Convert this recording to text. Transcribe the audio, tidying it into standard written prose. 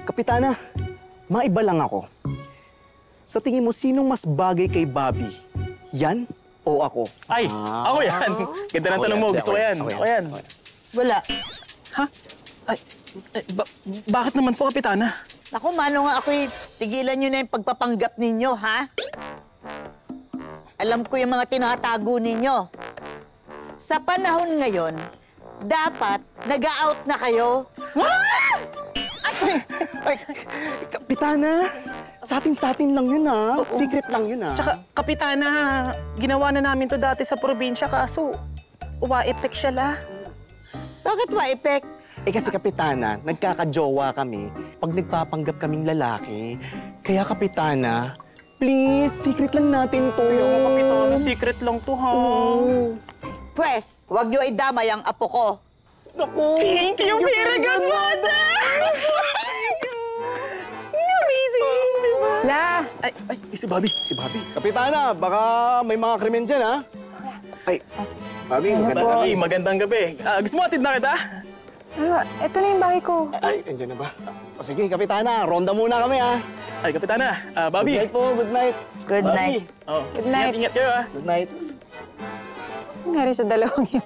Kapitana, maiba lang ako. Sa tingin mo, sinong mas bagay kay Bobby? Yan o ako? Ay, ako yan. Ganda ng tanong mo. Gusto ko yan. Ako yan. Wala. Ha? Ay, bakit naman po, Kapitana? Naku, mano nga ako'y tigilan nyo na yung pagpapanggap ninyo, ha? Alam ko yung mga tinatago ninyo. Sa panahon ngayon, dapat nag-out na kayo. Ay, Kapitana, sa atin lang yun, ha? Secret lang yun, ha? Tsaka, Kapitana, ginawa na namin to dati sa probinsya, kaso uwa-epek siya la. Bakit wa-epek? Kasi Kapitana, nagkakajowa kami pag nagpapanggap kaming lalaki. Kaya Kapitana, please, secret lang natin to. Ayaw, Kapitana, secret lang to, ha? Pwes, huwag nyo idamay ang apo ko. Naku! Thank you, very good mother! Amazing, di ba? La! Ay, si Bobby. Kapitana, baka may mga krimen dyan, ha? Ay, Bobby, Ay, magandang gabi. Gusto mo atid na kita? Ito na yung bahay ko. Ay, andyan na ba? O sige, Kapitana, ronda muna kami, ha? Ay, Kapitana, Bobby. Good night po, good night. Good Bobby. night. Oh, Good night. Ingat kayo, ha? Good night. Nangyari sa dalawang yun.